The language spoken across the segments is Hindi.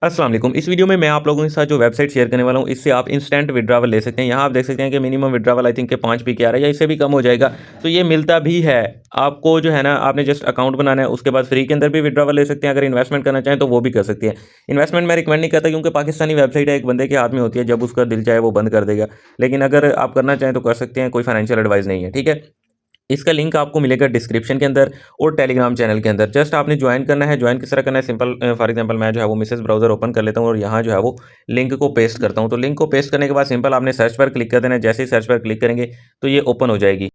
अस्सलाम वालेकुम। इस वीडियो में मैं आप लोगों के साथ जो वेबसाइट शेयर करने वाला हूँ, इससे आप इंस्टेंट विड्रॉवल ले सकते हैं। यहाँ आप देख सकते हैं कि मिनिमम विड्रॉवल आई थिंक के 5 पी के आ रहा है या इससे भी कम हो जाएगा। तो ये मिलता भी है। आपको जो है ना, आपने जस्ट अकाउंट बनाना है, उसके बाद फ्री के अंदर भी विड्रॉवल ले सकते हैं। अगर इन्वेस्टमेंट करना चाहें तो वो भी कर सकते हैं। इन्वेस्टमेंट मैं रिकमेंड नहीं करता क्योंकि पाकिस्तानी वेबसाइट है, एक बंदे के हाथ में होती है, जब उसका दिल चाहे वो बंद कर देगा। लेकिन अगर आप करना चाहें तो कर सकते हैं, कोई फाइनेंशियल एडवाइस नहीं है, ठीक है? इसका लिंक आपको मिलेगा डिस्क्रिप्शन के अंदर और टेलीग्राम चैनल के अंदर। जस्ट आपने ज्वाइन करना है। ज्वाइन किस तरह करना है, सिंपल फॉर एग्जांपल मैं जो है वो मिसेस ब्राउज़र ओपन कर लेता हूँ और यहाँ जो है वो लिंक को पेस्ट करता हूँ। तो लिंक को पेस्ट करने के बाद सिंपल आपने सर्च पर क्लिक कर देना है। जैसे ही सर्च पर क्लिक करेंगे तो ये ओपन हो जाएगी।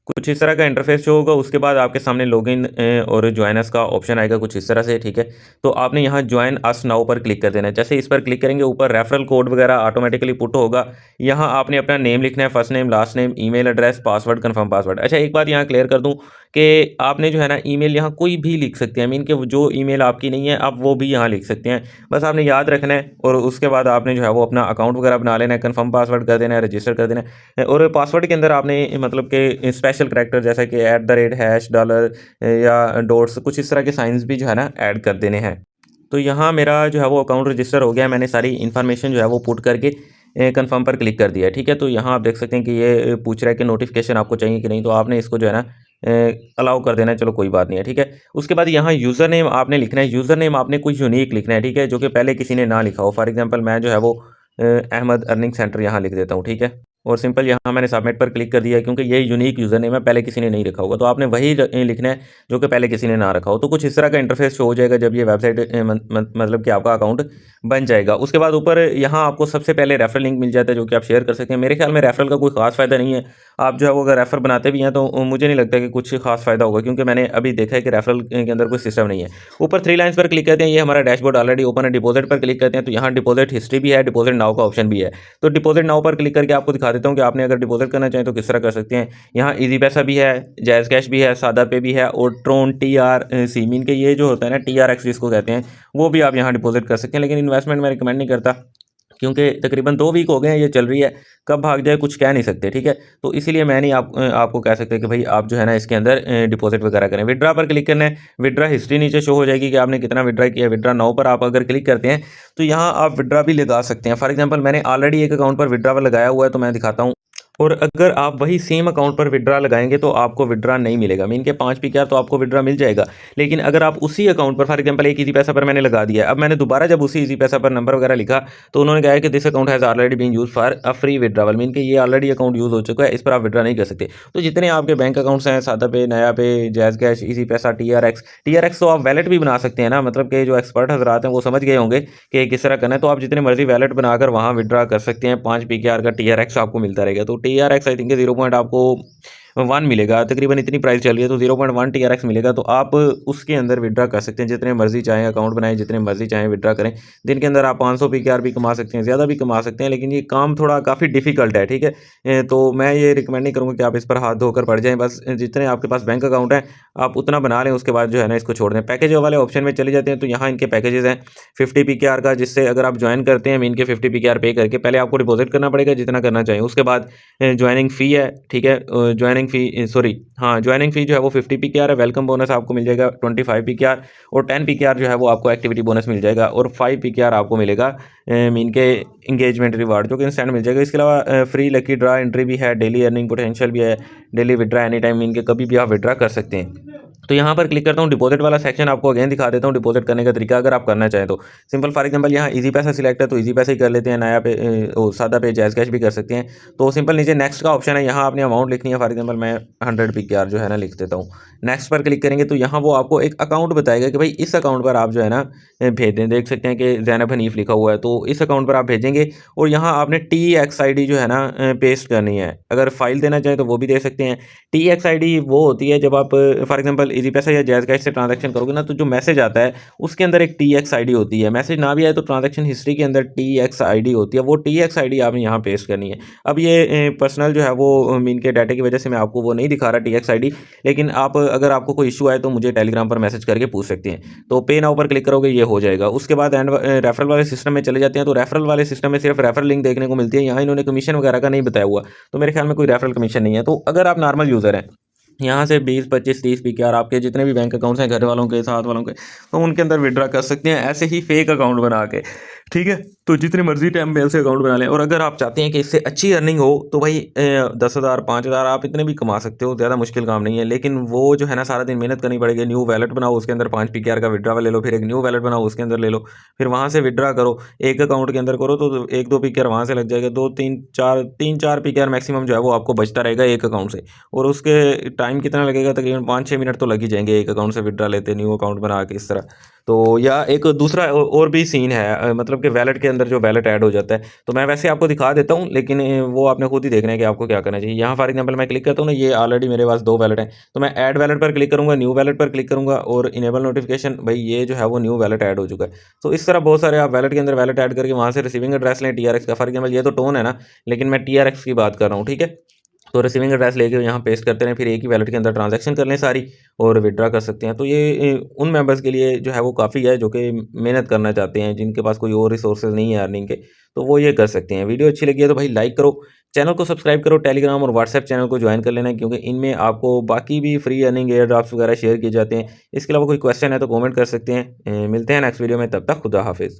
कुछ इस तरह का इंटरफेस शो होगा। उसके बाद आपके सामने लॉगिन और ज्वाइन अस का ऑप्शन आएगा कुछ इस तरह से, ठीक है? तो आपने यहाँ ज्वाइन अस नाउ पर क्लिक कर देना है। जैसे इस पर क्लिक करेंगे, ऊपर रेफरल कोड वगैरह ऑटोमेटिकली पुट होगा। यहाँ आपने अपना नेम लिखना है, first name, last name, email address, password, confirm password. अच्छा, एक बात यहाँ क्लियर कर दूँ कि आपने जो है ना ईमेल यहाँ कोई भी लिख सकते हैं। मीन कि जो ईमेल आपकी नहीं है, आप वो भी यहाँ लिख सकते हैं। बस आपने याद रखना है और उसके बाद आपने जो है वो अपना अकाउंट वगैरह बना लेना है, कंफर्म पासवर्ड कर देना है, रजिस्टर कर देना है। और पासवर्ड के अंदर आपने मतलब कि स्पेशल करैक्टर जैसा कि @ हैश डॉलर या डॉट्स, कुछ इस तरह के साइंस भी जो है ना ऐड कर देने हैं। तो यहाँ मेरा जो है वो अकाउंट रजिस्टर हो गया है। मैंने सारी इन्फॉर्मेशन जो है वो पुट करके कंफर्म पर क्लिक कर दिया है, ठीक है? तो यहाँ आप देख सकते हैं कि ये पूछ रहा है कि नोटिफिकेशन आपको चाहिए कि नहीं, तो आपने इसको जो है ना अलाउ कर देना है। चलो कोई बात नहीं है, ठीक है? उसके बाद यहाँ यूज़र नेम आपने लिखना है। यूज़र नेम आपने कुछ यूनिक लिखना है, ठीक है? जो कि पहले किसी ने ना लिखा हो। फॉर एग्जांपल मैं जो है वो अहमद अर्निंग सेंटर यहाँ लिख देता हूँ, ठीक है? और सिंपल यहाँ मैंने सबमिट पर क्लिक कर दिया है क्योंकि ये यूनिक यूज़र नेम है, पहले किसी ने नहीं रखा होगा। तो आपने वही लिखना है जो कि पहले किसी ने ना रखा हो। तो कुछ इस तरह का इंटरफेस शो हो जाएगा जब ये वेबसाइट मतलब कि आपका अकाउंट बन जाएगा। उसके बाद ऊपर यहाँ आपको सबसे पहले रेफरल लिंक मिल जाता है जो कि आप शेयर कर सकते हैं। मेरे ख्याल में रेफरल का कोई खास फ़ायदा नहीं है। आप जो है वो अगर रेफर बनाते भी हैं तो मुझे नहीं लगता कि कुछ खास फ़ायदा होगा, क्योंकि मैंने अभी देखा है कि रेफरल के अंदर कोई सिस्टम नहीं है। ऊपर 3 लाइन्स पर क्लिक करते हैं, ये हमारा डैशबोर्ड ऑलरेडी ओपन है। डिपॉजिट पर क्लिक करते हैं तो यहाँ डिपॉजिट हिस्ट्री भी है, डिपॉजिट नाउ का ऑप्शन भी है। तो डिपॉजिट नाउ पर क्लिक करके आपको दिखा देता हूँ कि आपने अगर डिपॉजिट करना चाहें तो किस तरह कर सकते हैं। यहाँ ईजी पैसा भी है, जैज़ कैश भी है, सादा पे भी है और ट्रोन TRC मीन के ये जो होता है ना TRX जिसको कहते हैं, वो भी आप यहाँ डिपॉजिट कर सकते हैं। लेकिन इन्वेस्टमेंट मैं रिकमेंड नहीं करता क्योंकि तकरीबन 2 वीक हो गए हैं ये चल रही है, कब भाग जाए कुछ कह नहीं सकते, ठीक है? तो इसीलिए मैं नहीं आपको कह सकते कि भाई आप जो है ना इसके अंदर डिपॉजिट वगैरह करें। विथड्रॉ पर क्लिक करना है, विथड्रॉ हिस्ट्री नीचे शो हो जाएगी कि आपने कितना विथड्रॉ किया है। विथड्रॉ नाउ पर आप अगर क्लिक करते हैं तो यहाँ आप विथड्रॉ भी लगा सकते हैं। फॉर एग्जांपल मैंने ऑलरेडी एक अकाउंट पर विथड्रॉ लगाया हुआ है, तो मैं दिखाता हूँ। और अगर आप वही सेम अकाउंट पर विथड्रॉ लगाएंगे तो आपको विथड्रॉ नहीं मिलेगा। मीन के 5 पी के आर तो आपको विथड्रॉ मिल जाएगा, लेकिन अगर आप उसी अकाउंट पर फॉर एग्जांपल एक ईजी पैसा पर मैंने लगा दिया है, अब मैंने दोबारा जब उसी ईजी पैसा पर नंबर वगैरह लिखा तो उन्होंने कहा है कि this account has already been use for a free withdrawal. Mean कि ये ऑलरेडी अकाउंट यूज़ हो चुका है, इस पर आप विड्रॉ नहीं कर सकते। तो जितने आपके बैंक अकाउंट्स हैं, सादा पे, नया पे, जैज़ कैश, ईजी पैसा, TRX तो आप वैलेट भी बना सकते हैं ना। मतलब कि जो एक्सपर्ट हजरात हैं वो समझ गए होंगे कि किस तरह करना है। तो आप जितने मर्जी वैलेट बनाकर वहाँ विड्रॉ कर सकते हैं। 5 पी के आर का TRX आपको मिलता रहेगा। तो TRX आई थिंक 0 पॉइंट आपको 1 मिलेगा, तकरीबन इतनी प्राइस चल रही है, तो 0.1 TRX मिलेगा। तो आप उसके अंदर विड्रॉ कर सकते हैं, जितने मर्जी चाहें अकाउंट बनाएं, जितने मर्जी चाहें विड्रॉ करें। दिन के अंदर आप 500 PKR भी कमा सकते हैं, ज़्यादा भी कमा सकते हैं, लेकिन ये काम थोड़ा काफ़ी डिफिकल्ट है, ठीक है? तो मैं ये रिकमेंड नहीं करूँगा कि आप इस पर हाथ धोकर पड़ जाएँ। बस जितने आपके पास बैंक अकाउंट है आप उतना बना लें, उसके बाद जो है ना इसको छोड़ दें। पैकेज वाले ऑप्शन में चले जाते हैं तो यहाँ इनके पैकेजेस हैं 50 PKR का, जिससे अगर आप ज्वाइन करते हैं मीन के 50 PKR पे करके पहले आपको डिपॉजिट करना पड़ेगा जितना करना चाहिए। उसके बाद ज्वाइनिंग फ़ी है, ठीक है? ज्वाइनिंग फ़ी सॉरी हाँ, ज्वाइनिंग फ़ी जो है वो 50 PKR है। वेलकम बोनस आपको मिल जाएगा 25 PKR और 10 PKR जो है वो आपको एक्टिविटी बोनस मिल जाएगा और 5 PKR आपको मिलेगा मीन के इंगेजमेंट रिवार्ड जो कि इंस्टेंट मिल जाएगा। इसके अलावा फ्री लकी ड्रा एंट्री भी है, डेली अर्निंग पोटेंशियल भी है, daily withdraw any time mean के कभी भी आप विड्रा कर सकते हैं। तो यहाँ पर क्लिक करता हूँ, डिपॉजिट वाला सेक्शन आपको अगेन दिखा देता हूँ डिपॉजिट करने का तरीका अगर आप करना चाहें तो। सिंपल फॉर एग्जांपल यहाँ ईजी पैसा सिलेक्ट है तो ईजी पैसा ही कर लेते हैं, नया पे सादा पे, जैज़ कैश भी कर सकते हैं। तो सिंपल नीचे नेक्स्ट का ऑप्शन है, यहाँ आपने अमाउंट लिखनी है। फॉर एग्जांपल मैं 100 PKR जो है ना लिख देता हूँ। नेक्स्ट पर क्लिक करेंगे तो यहाँ वो आपको एक अकाउंट बताएगा कि भाई इस अकाउंट पर आप जो है ना भेज दें। देख सकते हैं कि ज़ैनब हनीफ लिखा हुआ है, तो इस अकाउंट पर आप भेजेंगे और यहाँ आपने TXID जो है ना पेस्ट करनी है। अगर फाइल देना चाहें तो वो भी दे सकते हैं। TXID वो होती है जब आप फॉर एग्जांपल ईजी पैसा या जैज़ कैश से ट्रांजैक्शन करोगे ना, तो जो मैसेज आता है उसके अंदर एक TXID होती है। मैसेज ना भी आए तो ट्रांजैक्शन हिस्ट्री के अंदर TXID होती है, वो TXID आपने यहाँ पेस्ट करनी है। अब ये पर्सनल जो है वो मीन के डाटा की वजह से मैं आपको वो नहीं दिखा रहा TXID, लेकिन आप अगर आपको कोई इशू आए तो मुझे टेलीग्राम पर मैसेज करके पूछ सकते हैं। तो पे नाउ पर क्लिक करोगे ये हो जाएगा। उसके बाद रेफरल वाले सिस्टम में चले जाते हैं। तो रेफरल वाले सिस्टम में सिर्फ रेफरल लिंक देखने को मिलती है, यहाँ इन्होंने कमीशन वगैरह का नहीं बताया हुआ, तो मेरे ख्याल में कोई रेफरल कमीशन नहीं है। तो अगर आप नॉर्मल यूज़र हैं यहाँ से 20 25 30 पीकेआर आपके जितने भी बैंक अकाउंट्स हैं घर वालों के साथ वालों के, तो उनके अंदर विड्रा कर सकते हैं ऐसे ही फेक अकाउंट बना के। ठीक है, तो जितनी मर्जी टाइम में ऐसे अकाउंट बना लें। और अगर आप चाहते हैं कि इससे अच्छी अर्निंग हो तो भाई 10,000 5,000 आप इतने भी कमा सकते हो, ज़्यादा मुश्किल काम नहीं है। लेकिन वो जो है ना सारा दिन मेहनत करनी पड़ेगी। न्यू वैलेट बनाओ, उसके अंदर 5 पीकेआर का विड्रावल ले लो, फिर एक न्यू वैलेट बनाओ उसके अंदर ले लो, फिर वहाँ से विड्रा करो। एक अकाउंट के अंदर करो तो 1 2 पीकेआर वहाँ से लग जाएगा, 2 3 4 पीकेआर मैक्सिमम जो है वो आपको बचता रहेगा एक अकाउंट से। और उसके टाइम कितना लगेगा, तकरीबन 5-6 मिनट तो लग ही जाएंगे एक अकाउंट से विड्रा लेते न्यू अकाउंट बना के इस तरह। तो या एक दूसरा और भी सीन है, मतलब कि वैलेट के अंदर जो वैलेट ऐड हो जाता है, तो मैं वैसे आपको दिखा देता हूँ, लेकिन वो आपने खुद ही देखना है कि आपको क्या करना चाहिए। यहाँ फॉर एग्जांपल मैं क्लिक करता हूँ ना, ये ऑलरेडी मेरे पास 2 वैलेट हैं, तो मैं ऐड वैलेट पर क्लिक करूँगा, न्यू वैलेट पर क्लिक करूँगा और इनेबल नोटिफिकेशन, भाई ये जो है वो न्यू वैलेट ऐड हो चुका है। तो इस तरह बहुत सारे आप वैलेट के अंदर वैलेट ऐड करके वहाँ से रिसीविंग एड्रेस लें टीआरएक्स का। फॉर एग्जाम्पल ये तो टोन है ना, लेकिन मैं टीआरएक्स की बात कर रहा हूँ, ठीक है। तो रिसीविंग एड्रेस लेके यहाँ पेस्ट करते रहें, फिर एक ही वैलेट के अंदर ट्रांजैक्शन कर लें सारी और विड्रा कर सकते हैं। तो ये उन मेंबर्स के लिए जो है वो काफ़ी है जो कि मेहनत करना चाहते हैं, जिनके पास कोई और रिसोर्सेज नहीं है अर्निंग के, तो वो ये कर सकते हैं। वीडियो अच्छी लगी है तो भाई लाइक करो, चैनल को सब्सक्राइब करो, टेलीग्राम और व्हाट्सएप चैनल को ज्वाइन कर लेना, क्योंकि इनमें आपको बाकी भी फ्री अर्निंग एयर ड्रॉप्स वगैरह शेयर किए जाते हैं। इसके अलावा कोई क्वेश्चन है तो कॉमेंट कर सकते हैं। मिलते हैं नेक्स्ट वीडियो में, तब तक खुदा हाफिज़।